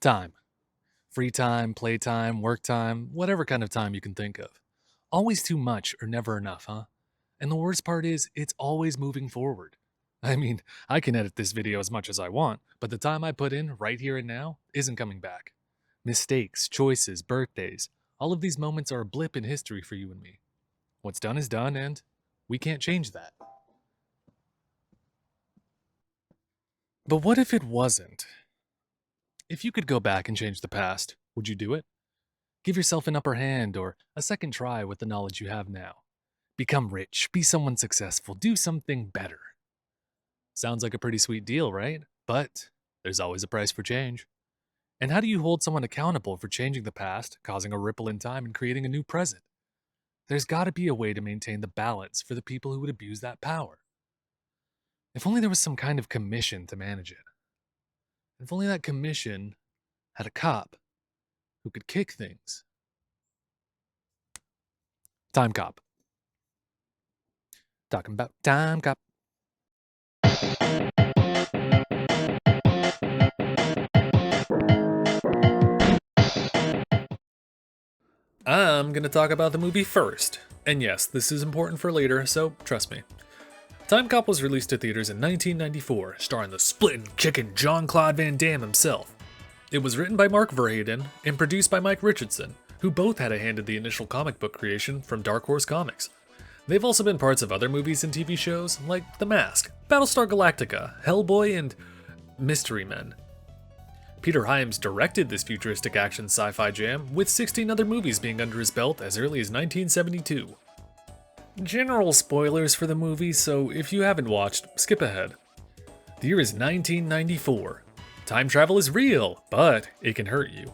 Time. Free time, playtime, work time, whatever kind of time you can think of. Always too much or never enough, huh? And the worst part is, it's always moving forward. I mean, I can edit this video as much as I want, but the time I put in right here and now isn't coming back. Mistakes, choices, birthdays, all of these moments are a blip in history for you and me. What's done is done, and we can't change that. But what if it wasn't? If you could go back and change the past, would you do it? Give yourself an upper hand or a second try with the knowledge you have now. Become rich, be someone successful, do something better. Sounds like a pretty sweet deal, right? But there's always a price for change. And how do you hold someone accountable for changing the past, causing a ripple in time, and creating a new present? There's gotta be a way to maintain the balance for the people who would abuse that power. If only there was some kind of commission to manage it. If only that commission had a cop who could kick things. TimeCop. Talking about TimeCop. I'm gonna talk about the movie first. And yes, this is important for later, so trust me. TimeCop was released to theaters in 1994, starring the splitting, kicking Jean-Claude Van Damme himself. It was written by Mark Verheiden and produced by Mike Richardson, who both had a hand in the initial comic book creation from Dark Horse Comics. They've also been parts of other movies and TV shows like The Mask, Battlestar Galactica, Hellboy, and Mystery Men. Peter Hyams directed this futuristic action sci-fi jam, with 16 other movies being under his belt as early as 1972. General spoilers for the movie, so if you haven't watched, skip ahead. The year is 1994. Time travel is real, but it can hurt you.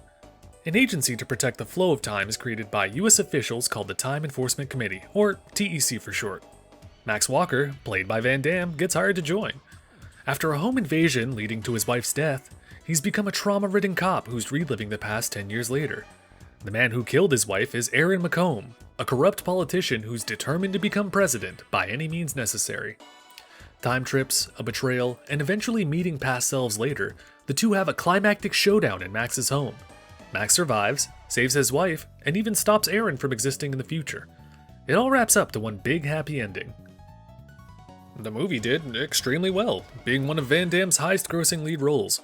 An agency to protect the flow of time is created by US officials called the Time Enforcement Committee, or TEC for short. Max Walker, played by Van Damme, gets hired to join. After a home invasion leading to his wife's death, he's become a trauma-ridden cop who's reliving the past 10 years later. The man who killed his wife is Aaron McComb, a corrupt politician who's determined to become president by any means necessary. Time trips, a betrayal, and eventually meeting past selves later, the two have a climactic showdown in Max's home. Max survives, saves his wife, and even stops Aaron from existing in the future. It all wraps up to one big happy ending. The movie did extremely well, being one of Van Damme's highest grossing lead roles.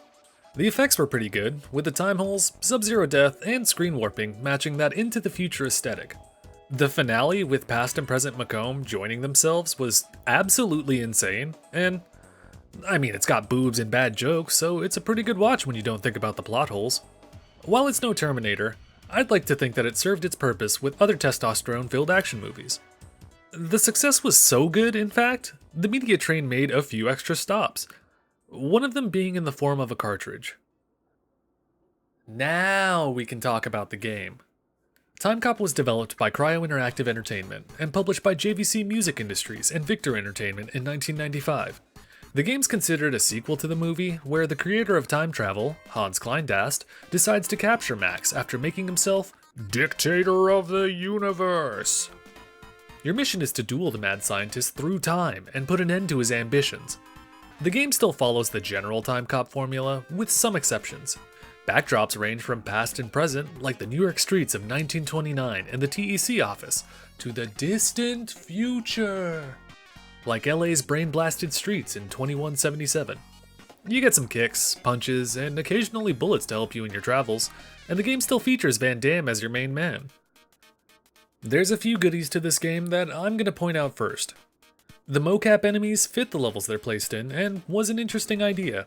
The effects were pretty good, with the time holes, sub-zero death, and screen warping matching that into the future aesthetic. The finale with past and present McComb joining themselves was absolutely insane, and I mean, it's got boobs and bad jokes, so it's a pretty good watch when you don't think about the plot holes. While it's no Terminator, I'd like to think that it served its purpose with other testosterone-filled action movies. The success was so good, in fact, the media train made a few extra stops, one of them being in the form of a cartridge. Now we can talk about the game. TimeCop was developed by Cryo Interactive Entertainment and published by JVC Music Industries and Victor Entertainment in 1995. The game's considered a sequel to the movie, where the creator of time travel, Hans Kleindast, decides to capture Max after making himself Dictator of the Universe. Your mission is to duel the mad scientist through time and put an end to his ambitions. The game still follows the general TimeCop formula, with some exceptions. Backdrops range from past and present, like the New York streets of 1929 and the TEC office, to the distant future, like LA's brain-blasted streets in 2177. You get some kicks, punches, and occasionally bullets to help you in your travels, and the game still features Van Damme as your main man. There's a few goodies to this game that I'm going to point out first. The mocap enemies fit the levels they're placed in, and was an interesting idea.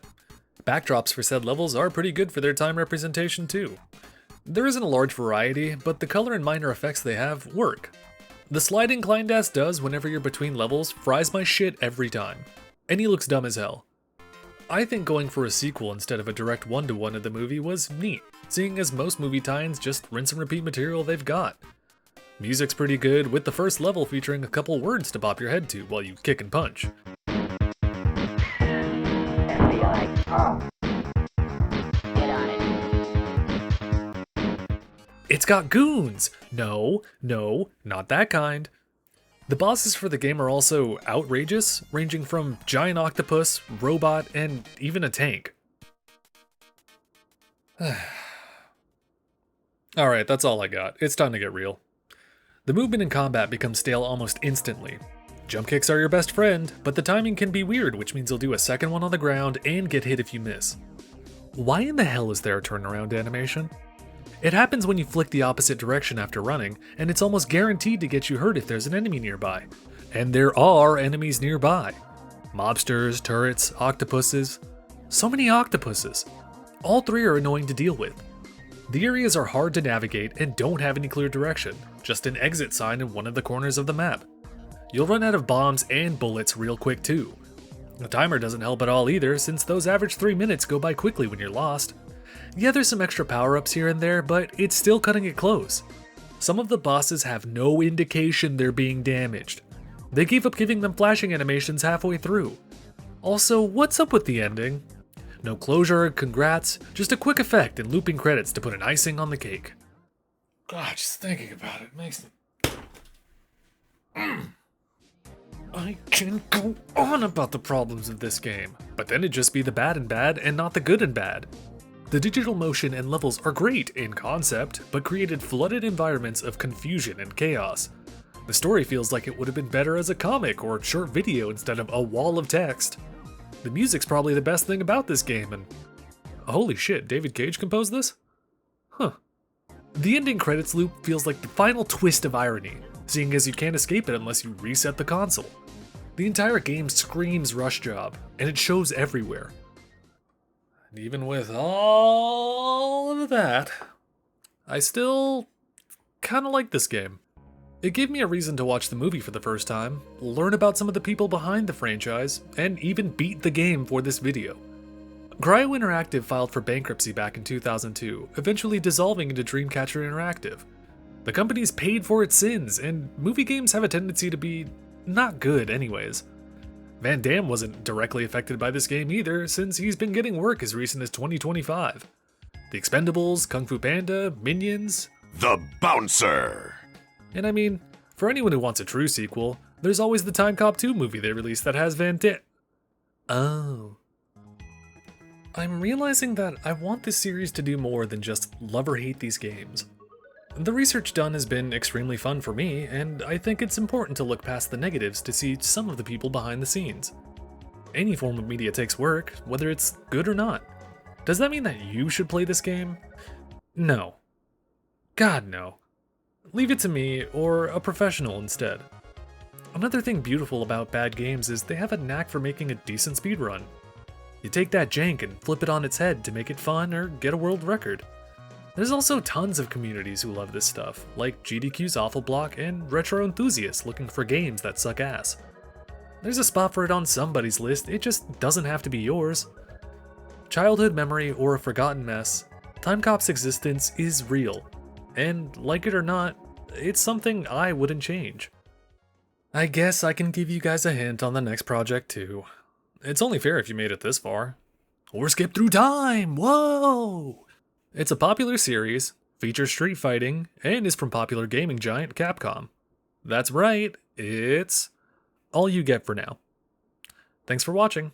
Backdrops for said levels are pretty good for their time representation too. There isn't a large variety, but the color and minor effects they have work. The sliding Kleindast does whenever you're between levels fries my shit every time, and he looks dumb as hell. I think going for a sequel instead of a direct one-to-one of the movie was neat, seeing as most movie tie-ins just rinse and repeat material they've got. Music's pretty good, with the first level featuring a couple words to bop your head to while you kick and punch. It's got goons! No, not that kind. The bosses for the game are also outrageous, ranging from giant octopus, robot, and even a tank. Alright, that's all I got. It's time to get real. The movement in combat becomes stale almost instantly. Jump kicks are your best friend, but the timing can be weird, which means you'll do a second one on the ground and get hit if you miss. Why in the hell is there a turnaround animation? It happens when you flick the opposite direction after running, and it's almost guaranteed to get you hurt if there's an enemy nearby. And there are enemies nearby. Mobsters, turrets, octopuses. So many octopuses. All three are annoying to deal with. The areas are hard to navigate and don't have any clear direction, just an exit sign in one of the corners of the map. You'll run out of bombs and bullets real quick too. The timer doesn't help at all either, since those average 3 minutes go by quickly when you're lost. Yeah, there's some extra power-ups here and there, but it's still cutting it close. Some of the bosses have no indication they're being damaged. They gave up giving them flashing animations halfway through. Also, what's up with the ending? No closure or congrats, just a quick effect and looping credits to put an icing on the cake. God, just thinking about it makes me... I can go on about the problems of this game, but then it'd just be the bad and not the good and bad. The digital motion and levels are great in concept, but created flooded environments of confusion and chaos. The story feels like it would have been better as a comic or short video instead of a wall of text. The music's probably the best thing about this game, and holy shit, David Cage composed this? Huh. The ending credits loop feels like the final twist of irony, seeing as you can't escape it unless you reset the console. The entire game screams rush job, and it shows everywhere. And even with all of that, I still kinda like this game. It gave me a reason to watch the movie for the first time, learn about some of the people behind the franchise, and even beat the game for this video. Cryo Interactive filed for bankruptcy back in 2002, eventually dissolving into Dreamcatcher Interactive. The company's paid for its sins, and movie games have a tendency to be not good anyways. Van Damme wasn't directly affected by this game either, since he's been getting work as recent as 2025. The Expendables, Kung Fu Panda, Minions... The Bouncer! And I mean, for anyone who wants a true sequel, there's always the TimeCop 2 movie they released that has Van Damme. Oh. I'm realizing that I want this series to do more than just love or hate these games. The research done has been extremely fun for me, and I think it's important to look past the negatives to see some of the people behind the scenes. Any form of media takes work, whether it's good or not. Does that mean that you should play this game? No. God, no. Leave it to me, or a professional instead. Another thing beautiful about bad games is they have a knack for making a decent speedrun. You take that jank and flip it on its head to make it fun or get a world record. There's also tons of communities who love this stuff, like GDQ's Awful Block and retro enthusiasts looking for games that suck ass. There's a spot for it on somebody's list, it just doesn't have to be yours. Childhood memory or a forgotten mess, TimeCop's existence is real. And like it or not, it's something I wouldn't change. I guess I can give you guys a hint on the next project too. It's only fair if you made it this far. Or skip through time, whoa! It's a popular series, features street fighting, and is from popular gaming giant Capcom. That's right, it's all you get for now. Thanks for watching.